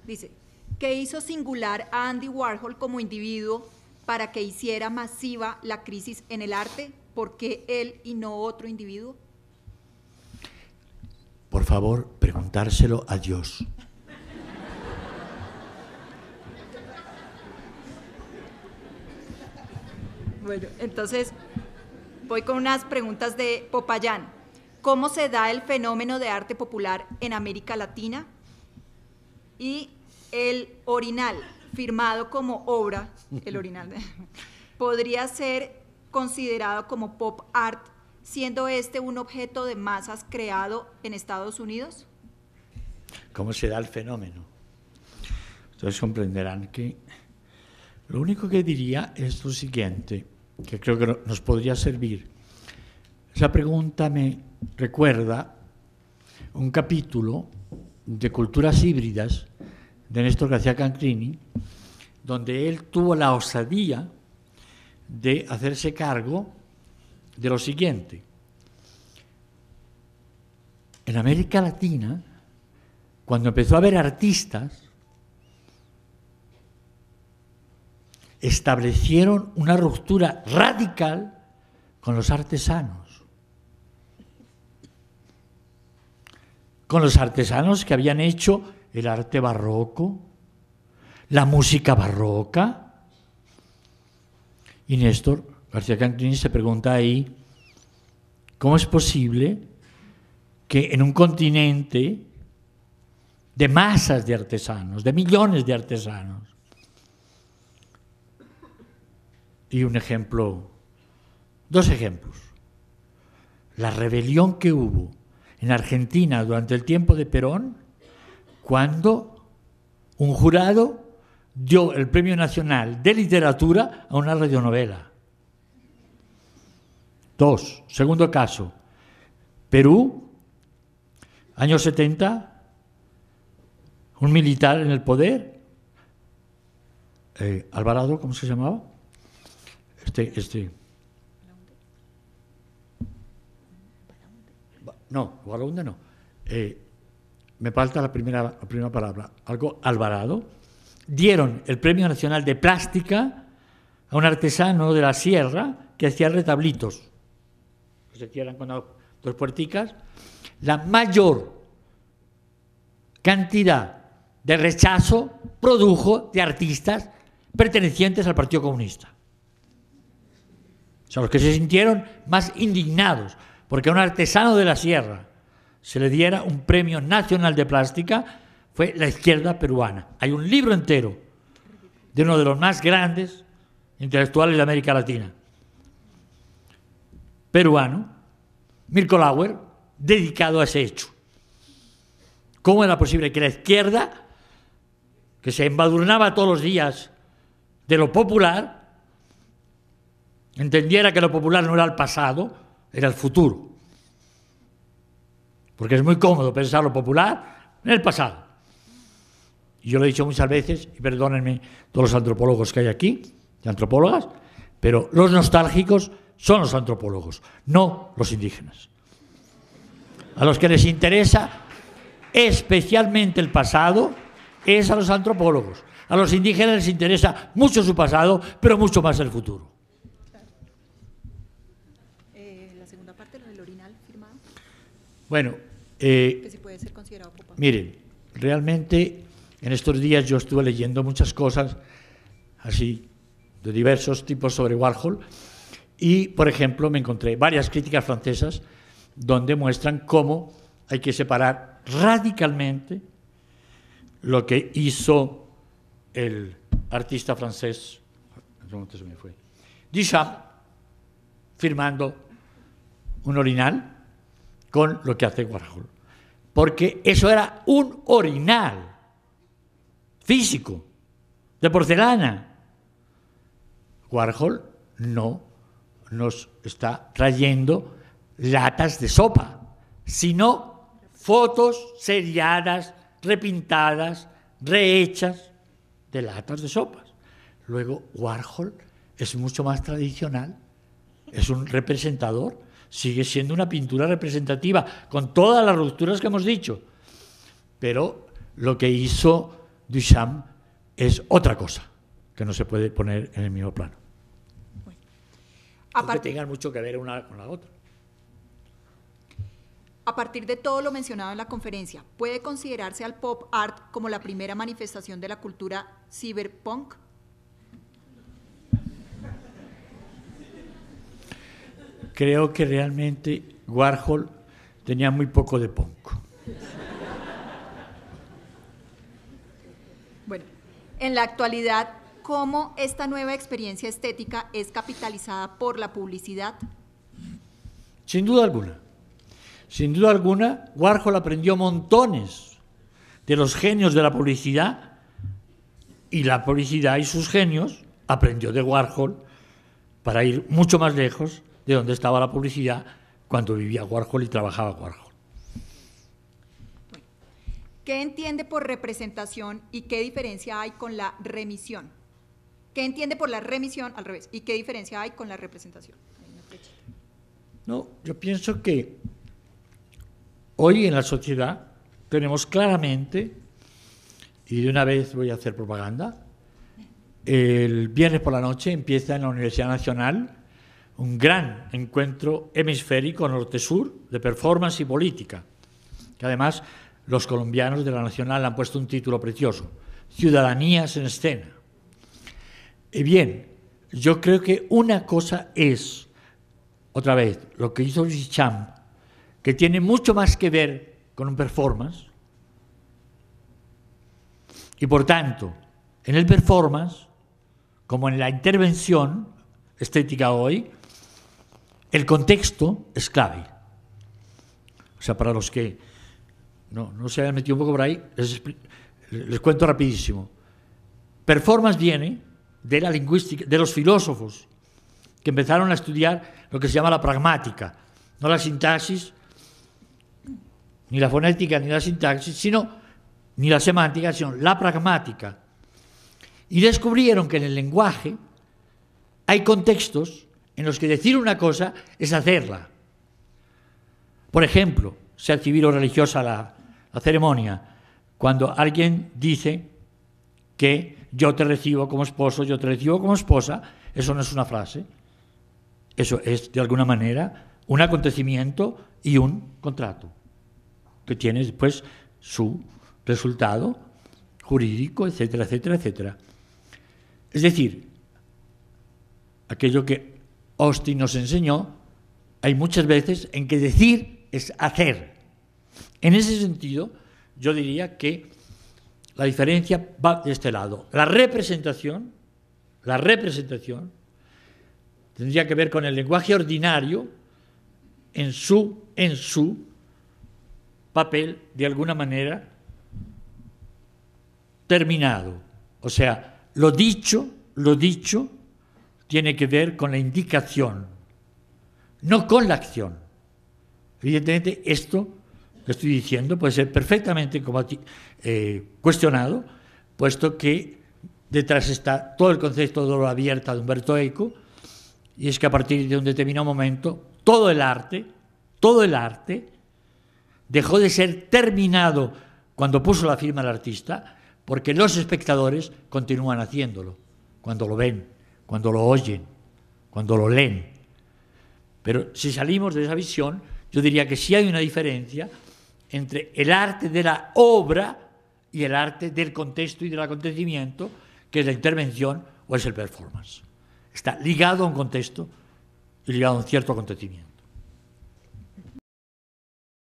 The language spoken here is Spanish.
Dice, ¿qué hizo singular a Andy Warhol como individuo para que hiciera masiva la crisis en el arte? ¿Por qué él y no otro individuo? Por favor, preguntárselo a Dios. Bueno, entonces voy con unas preguntas de Popayán. ¿Cómo se da el fenómeno de arte popular en América Latina? Y el orinal, firmado como obra, el orinal, podría ser considerado como pop art, siendo este un objeto de masas creado en Estados Unidos. ¿Cómo se da el fenómeno? Ustedes comprenderán que lo único que diría es lo siguiente, que creo que nos podría servir. Esa pregunta me recuerda un capítulo de Culturas Híbridas de Néstor García Cancrini, donde él tuvo la osadía de hacerse cargo de lo siguiente. En América Latina, cuando empezó a haber artistas, establecieron una ruptura radical con los artesanos. Con los artesanos que habían hecho el arte barroco, la música barroca. Y Néstor García Cancrini se pregunta ahí, ¿cómo es posible que en un continente de masas de artesanos, de millones de artesanos, y un ejemplo, dos ejemplos, la rebelión que hubo en Argentina durante el tiempo de Perón, cuando un jurado dio el Premio Nacional de Literatura a una radionovela. Dos, segundo caso, Perú, años 70, un militar en el poder, Alvarado, ¿cómo se llamaba? No, Balaunde no. Me falta la primera palabra. Algo Alvarado. Dieron el Premio Nacional de Plástica a un artesano de la sierra que hacía retablitos. Se cierran con dos puerticas. La mayor cantidad de rechazo produjo de artistas pertenecientes al Partido Comunista. O sea, los que se sintieron más indignados porque a un artesano de la sierra se le diera un premio nacional de plástica fue la izquierda peruana. Hay un libro entero de uno de los más grandes intelectuales de América Latina, peruano, Mirko Lauer, dedicado a ese hecho. ¿Cómo era posible que la izquierda, que se embadurnaba todos los días de lo popular, entendiera que lo popular no era el pasado, era el futuro? Porque es muy cómodo pensar lo popular en el pasado. Y yo lo he dicho muchas veces, y perdónenme todos los antropólogos que hay aquí, y antropólogas, pero los nostálgicos son los antropólogos, no los indígenas. A los que les interesa especialmente el pasado es a los antropólogos. A los indígenas les interesa mucho su pasado, pero mucho más el futuro. La segunda parte, lo del orinal firmado. Bueno, que sí puede ser considerado pop-up. Miren, realmente en estos días yo estuve leyendo muchas cosas así de diversos tipos sobre Warhol y, por ejemplo, me encontré varias críticas francesas donde muestran cómo hay que separar radicalmente lo que hizo el artista francés, Duchamp, firmando un orinal, con lo que hace Warhol. Porque eso era un orinal físico, de porcelana. Warhol no nos está trayendo latas de sopa, sino fotos seriadas, repintadas, rehechas de latas de sopas. Luego, Warhol es mucho más tradicional, es un representador, sigue siendo una pintura representativa, con todas las rupturas que hemos dicho. Pero lo que hizo Duchamp es otra cosa, que no se puede poner en el mismo plano. Bueno. Aunque tengan mucho que ver una con la otra. A partir de todo lo mencionado en la conferencia, ¿puede considerarse al pop art como la primera manifestación de la cultura cyberpunk? Creo que realmente Warhol tenía muy poco de punk. Bueno, en la actualidad, ¿cómo esta nueva experiencia estética es capitalizada por la publicidad? Sin duda alguna. Sin duda alguna, Warhol aprendió montones de los genios de la publicidad, y la publicidad y sus genios aprendió de Warhol para ir mucho más lejos de donde estaba la publicidad cuando vivía Warhol y trabajaba Warhol. ¿Qué entiende por representación y qué diferencia hay con la remisión? ¿Qué entiende por la remisión al revés? ¿Y qué diferencia hay con la representación? No, yo pienso que hoy en la sociedad tenemos claramente, y de una vez voy a hacer propaganda, el viernes por la noche empieza en la Universidad Nacional un gran encuentro hemisférico norte-sur de performance y política, que además los colombianos de la Nacional han puesto un título precioso: Ciudadanías en Escena. Y bien, yo creo que una cosa es, otra vez, lo que hizo Duchamp, que tiene mucho más que ver con un performance, y por tanto, en el performance, como en la intervención estética hoy, el contexto es clave. O sea, para los que no se hayan metido un poco por ahí, les cuento rapidísimo. Performance viene de la lingüística, de los filósofos que empezaron a estudiar lo que se llama la pragmática, no la sintaxis, ni la fonética, ni la sintaxis, ni la semántica, sino la pragmática. Y descubrieron que en el lenguaje hay contextos en los que decir una cosa es hacerla. Por ejemplo, sea civil o religiosa la ceremonia, cuando alguien dice que yo te recibo como esposo, yo te recibo como esposa, eso no es una frase, eso es de alguna manera un acontecimiento y un contrato, que tiene después su resultado jurídico, etcétera, etcétera, etcétera. Es decir, aquello que Austin nos enseñó, hay muchas veces en que decir es hacer. En ese sentido, yo diría que la diferencia va de este lado. La representación tendría que ver con el lenguaje ordinario en su papel, de alguna manera, terminado. O sea, lo dicho tiene que ver con la indicación, no con la acción. Evidentemente, esto que estoy diciendo puede ser perfectamente cuestionado, puesto que detrás está todo el concepto de obra abierta de Umberto Eco, y es que a partir de un determinado momento todo el arte dejó de ser terminado cuando puso la firma del artista, porque los espectadores continúan haciéndolo, cuando lo ven, cuando lo oyen, cuando lo leen. Pero si salimos de esa visión, yo diría que sí hay una diferencia entre el arte de la obra y el arte del contexto y del acontecimiento, que es la intervención o es el performance. Está ligado a un contexto y ligado a un cierto acontecimiento.